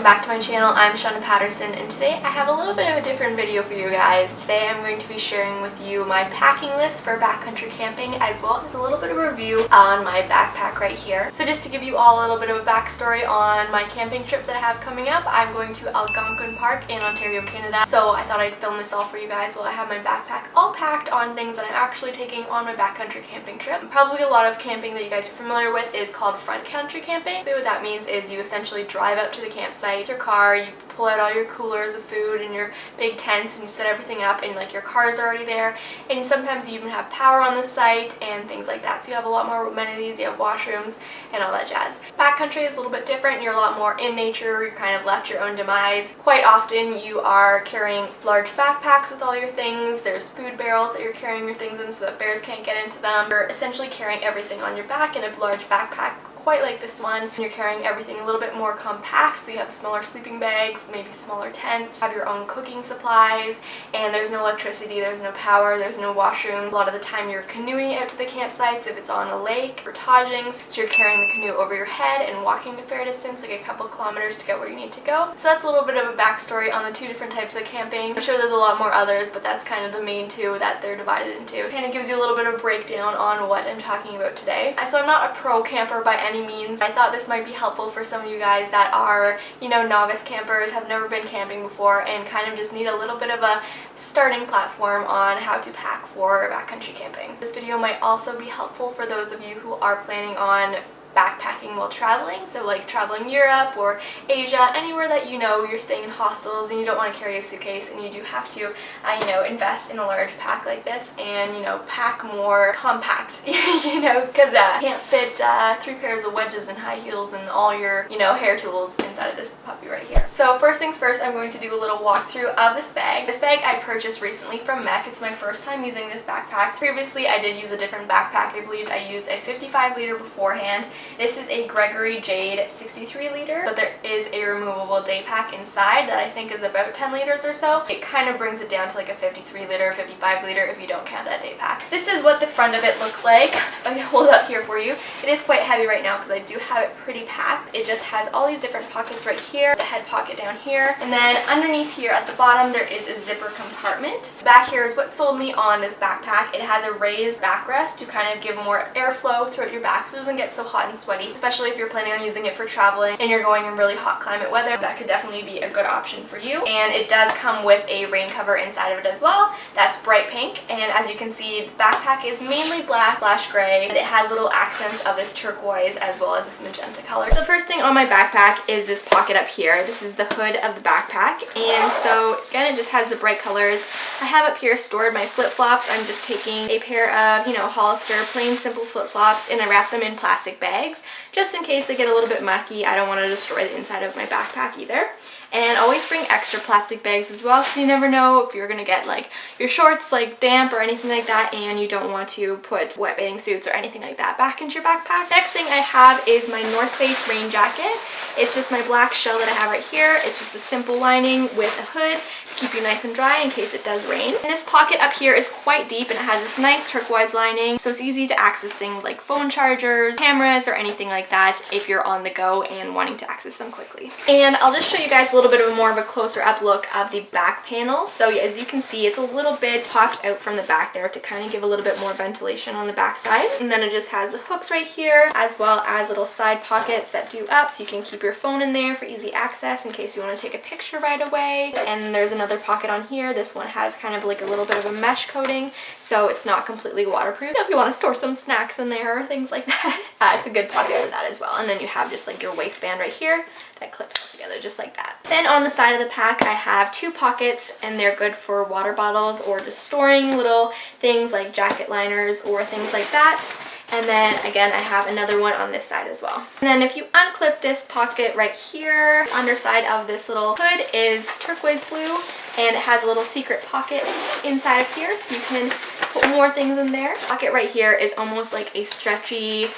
back to my channel. I'm Shauna Patterson, and today I have a little bit of a different video for you guys. Today I'm going to be sharing with you my packing list for backcountry camping, as well as a little bit of a review on my backpack right here. So just to give you all a little bit of a backstory on my camping trip that I have coming up, I'm going to Algonquin Park in Ontario, Canada. So I thought I'd film this all for you guys while I have my backpack all packed on things that I'm actually taking on my backcountry camping trip. Probably a lot of camping that you guys are familiar with is called front country camping. So what that means is you essentially drive up to the campsite, your car, you pull out all your coolers of food and your big tents and you set everything up, and like your car's already there, and sometimes you even have power on the site and things like that. So you have a lot more amenities, you have washrooms and all that jazz. Backcountry is a little bit different. You're a lot more in nature, you're kind of left your own demise. Quite often you are carrying large backpacks with all your things. There's food barrels that you're carrying your things in so that bears can't get into them. You're essentially carrying everything on your back in a large backpack, quite like this one. You're carrying everything a little bit more compact, so you have smaller sleeping bags, maybe smaller tents, have your own cooking supplies, and there's no electricity, there's no power, there's no washrooms. A lot of the time you're canoeing out to the campsites if it's on a lake, portaging, so you're carrying the canoe over your head and walking a fair distance, like a couple kilometers to get where you need to go. So that's a little bit of a backstory on the two different types of camping. I'm sure there's a lot more others, but that's kind of the main two that they're divided into. It kind of gives you a little bit of a breakdown on what I'm talking about today. So I'm not a pro camper by any means. I thought this might be helpful for some of you guys that are, you know, novice campers, have never been camping before, and kind of just need a little bit of a starting platform on how to pack for backcountry camping. This video might also be helpful for those of you who are planning on backpacking while traveling, so like traveling Europe or Asia, anywhere that you know you're staying in hostels and you don't want to carry a suitcase and you do have to you know, invest in a large pack like this and, you know, pack more compact you know, because you can't fit 3 pairs of wedges and high heels and all your, you know, hair tools inside of this puppy right here. So first things first, I'm going to do a little walkthrough of this bag. This bag I purchased recently from MEC. It's my first time using this backpack. Previously I did use a different backpack. I believe I used a 55 liter beforehand. This is a Gregory Jade 63 liter, but there is a removable day pack inside that I think is about 10 liters or so. It kind of brings it down to like a 53 liter, 55 liter if you don't count that day pack. This is what the front of it looks like. I can hold it up here for you. It is quite heavy right now because I do have it pretty packed. It just has all these different pockets right here, the head pocket down here, and then underneath here at the bottom there is a zipper compartment. Back here is what sold me on this backpack. It has a raised backrest to kind of give more airflow throughout your back so it doesn't get so hot and sweaty, especially if you're planning on using it for traveling and you're going in really hot climate weather. That could definitely be a good option for you. And it does come with a rain cover inside of it as well. That's bright pink, and as you can see, the backpack is mainly black/gray, and it has little accents of this turquoise as well as this magenta color. So the first thing on my backpack is this pocket up here. This is the hood of the backpack, and so again it just has the bright colors. I have up here stored my flip-flops. I'm just taking a pair of, you know, Hollister plain simple flip-flops, and I wrap them in plastic bags just in case they get a little bit mucky. I don't want to destroy the inside of my backpack either. And always bring extra plastic bags as well, because you never know if you're gonna get like your shorts like damp or anything like that, and you don't want to put wet bathing suits or anything like that back into your backpack. Next thing I have is my North Face rain jacket. It's just my black shell that I have right here. It's just a simple lining with a hood to keep you nice and dry in case it does rain. And this pocket up here is quite deep and it has this nice turquoise lining, so it's easy to access things like phone chargers, cameras, or anything like that if you're on the go and wanting to access them quickly. And I'll just show you guys a little bit of more of a closer up look of the back panel. So as you can see, it's a little bit popped out from the back there to kind of give a little bit more ventilation on the back side. And then it just has the hooks right here, as well as little side pockets that do up so you can keep your phone in there for easy access in case you want to take a picture right away. And there's another pocket on here. This one has kind of like a little bit of a mesh coating, so it's not completely waterproof. If you want to store some snacks in there or things like that, it's a good pocket for that as well. And then you have just like your waistband right here that clips all together just like that. Then on the side of the pack I have 2 pockets, and they're good for water bottles or just storing little things like jacket liners or things like that. And then again I have another one on this side as well. And then if you unclip this pocket right here, underside of this little hood is turquoise blue, and it has a little secret pocket inside of here so you can put more things in there. The pocket right here is almost like a stretchy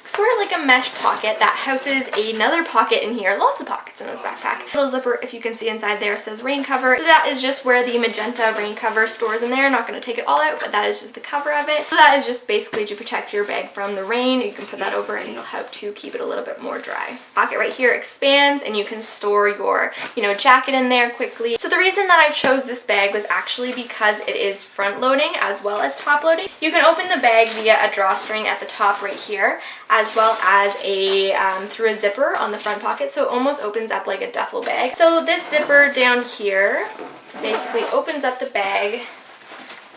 sort of like a mesh pocket that houses another pocket in here. Lots of pockets in this backpack. Little zipper, if you can see inside there, says rain cover. So that is just where the magenta rain cover stores in there. I'm not going to take it all out, but that is just the cover of it. So that is just basically to protect your bag from the rain. You can put that over and it'll help to keep it a little bit more dry. Pocket right here expands and you can store your, jacket in there quickly. So the reason that I chose this bag was actually because it is front loading as well as top loading. You can open the bag via a drawstring at the top right here, as well as through a zipper on the front pocket, so it almost opens up like a duffel bag. So this zipper down here basically opens up the bag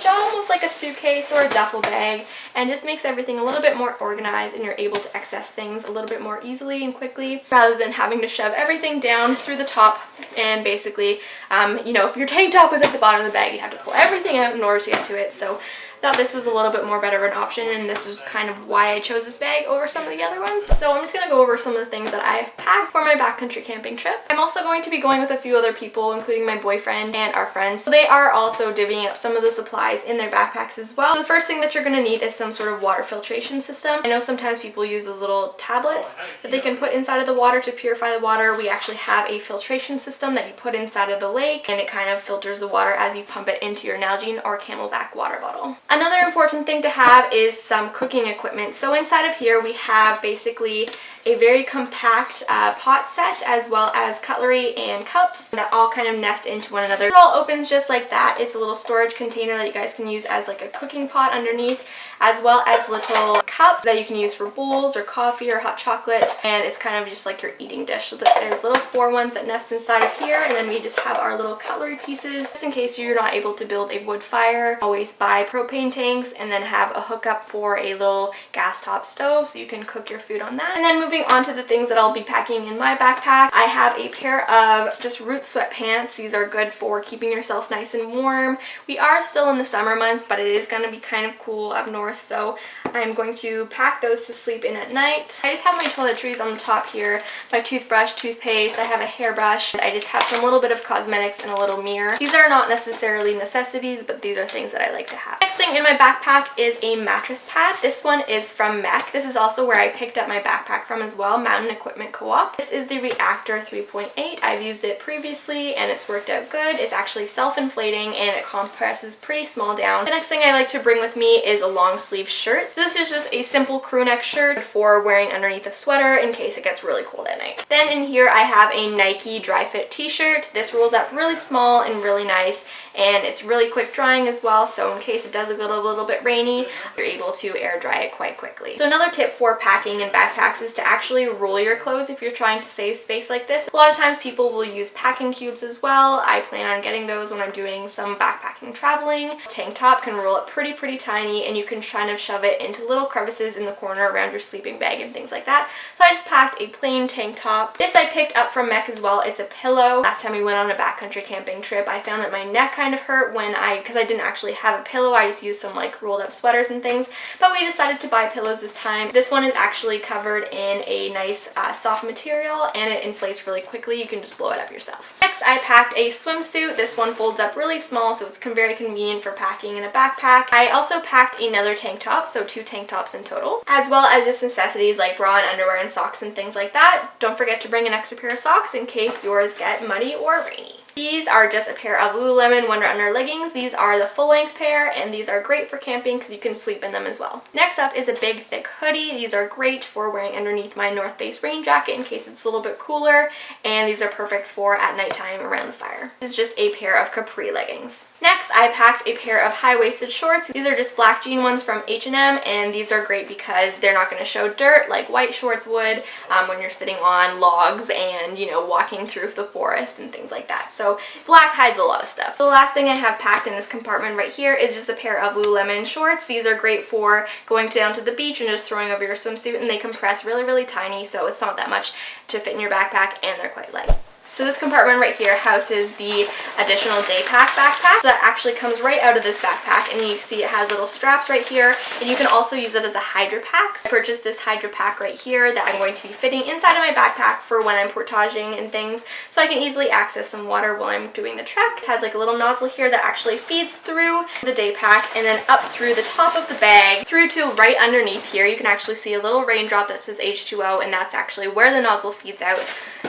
almost like a suitcase or a duffel bag, and just makes everything a little bit more organized, and you're able to access things a little bit more easily and quickly rather than having to shove everything down through the top. And basically, if your tank top was at the bottom of the bag, you'd have to pull everything out in order to get to it. So I thought this was a little bit more better of an option, and this is kind of why I chose this bag over some of the other ones. So I'm just going to go over some of the things that I packed for my backcountry camping trip. I'm also going to be going with a few other people, including my boyfriend and our friends. So they are also divvying up some of the supplies in their backpacks as well. So the first thing that you're going to need is some sort of water filtration system. I know sometimes people use those little tablets that they can put inside of the water to purify the water. We actually have a filtration system that you put inside of the lake, and it kind of filters the water as you pump it into your Nalgene or Camelback water bottle. Another important thing to have is some cooking equipment. So inside of here we have basically a very compact pot set, as well as cutlery and cups that all kind of nest into one another. It all opens just like that. It's a little storage container that you guys can use as like a cooking pot underneath, as well as little cups that you can use for bowls or coffee or hot chocolate, and it's kind of just like your eating dish. So that there's little 4 ones that nest inside of here, and then we just have our little cutlery pieces just in case you're not able to build a wood fire. Always buy propane tanks and then have a hookup for a little gas top stove so you can cook your food on that. And then moving on to the things that I'll be packing in my backpack, I have a pair of just Root sweatpants. These are good for keeping yourself nice and warm. We are still in the summer months, but it is going to be kind of cool up north, so I'm going to pack those to sleep in at night. I just have my toiletries on the top here, my toothbrush, toothpaste, I have a hairbrush, I just have some little bit of cosmetics and a little mirror. These are not necessarily necessities, but these are things that I like to have. Next thing in my backpack is a mattress pad. This one is from MEC. This is also where I picked up my backpack from as well, Mountain Equipment Co-op. This is the Reactor 3.8. I've used it previously and it's worked out good. It's actually self-inflating and it compresses pretty small down. The next thing I like to bring with me is a long sleeve shirt. So this is just a simple crew neck shirt for wearing underneath a sweater in case it gets really cold at night. Then in here I have a Nike dry fit t-shirt. This rolls up really small and really nice, and it's really quick drying as well, so in case it does get a little bit rainy, you're able to air dry it quite quickly. So another tip for packing in backpacks is to actually roll your clothes if you're trying to save space like this. A lot of times people will use packing cubes as well. I plan on getting those when I'm doing some backpacking traveling. Tank top can roll up pretty tiny, and you can kind of shove it into little crevices in the corner around your sleeping bag and things like that. So I just packed a plain tank top. This I picked up from MEC as well. It's a pillow. Last time we went on a backcountry camping trip, I found that my neck kind of hurt because I didn't actually have a pillow. I just used some like rolled up sweaters and things, but we decided to buy pillows this time. This one is actually covered in a nice soft material, and it inflates really quickly. You can just blow it up yourself. Next, I packed a swimsuit. This one folds up really small, so it's very convenient for packing in a backpack. I also packed another tank top, so 2 tank tops in total, as well as just necessities like bra and underwear and socks and things like that. Don't forget to bring an extra pair of socks in case yours get muddy or rainy. These are just a pair of Lululemon Wonder Under leggings. These are the full-length pair, and these are great for camping because you can sleep in them as well. Next up is a big, thick hoodie. These are great for wearing underneath my North Face rain jacket in case it's a little bit cooler, and these are perfect for at nighttime around the fire. This is just a pair of capri leggings. Next, I packed a pair of high-waisted shorts. These are just black jean ones from H&M, and these are great because they're not going to show dirt like white shorts would when you're sitting on logs and, walking through the forest and things like that. So black hides a lot of stuff. The last thing I have packed in this compartment right here is just a pair of Lululemon shorts. These are great for going down to the beach and just throwing over your swimsuit, and they compress really tiny, so it's not that much to fit in your backpack, and they're quite light. So this compartment right here houses the additional day pack backpack that actually comes right out of this backpack, and you see it has little straps right here, and you can also use it as a Hydro Pack. So I purchased this Hydro Pack right here that I'm going to be fitting inside of my backpack for when I'm portaging and things, so I can easily access some water while I'm doing the trek. It has like a little nozzle here that actually feeds through the day pack and then up through the top of the bag through to right underneath here. You can actually see a little raindrop that says H2O, and that's actually where the nozzle feeds out.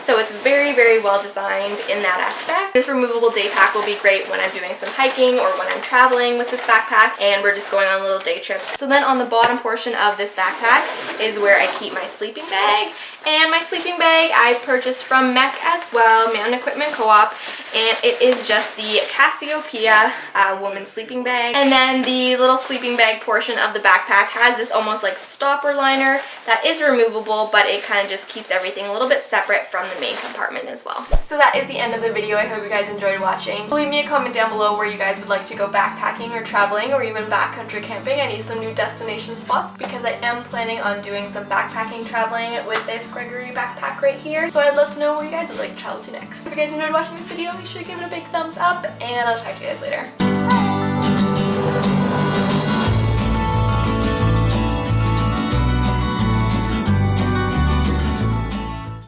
So it's very, very well designed in that aspect. This removable day pack will be great when I'm doing some hiking or when I'm traveling with this backpack and we're just going on little day trips. So then on the bottom portion of this backpack is where I keep my sleeping bag. And my sleeping bag I purchased from MEC as well, Mountain Equipment Co-op, and it is just the Cassiopeia woman's sleeping bag. And then the little sleeping bag portion of the backpack has this almost like stopper liner that is removable, but it kind of just keeps everything a little bit separate from the main compartment as well. So that is the end of the video. I hope you guys enjoyed watching. Leave me a comment down below where you guys would like to go backpacking or traveling or even backcountry camping. I need some new destination spots because I am planning on doing some backpacking traveling with this Gregory backpack right here. So I'd love to know where you guys would like to travel to next. If you guys enjoyed watching this video, make sure to give it a big thumbs up, and I'll talk to you guys later. Bye!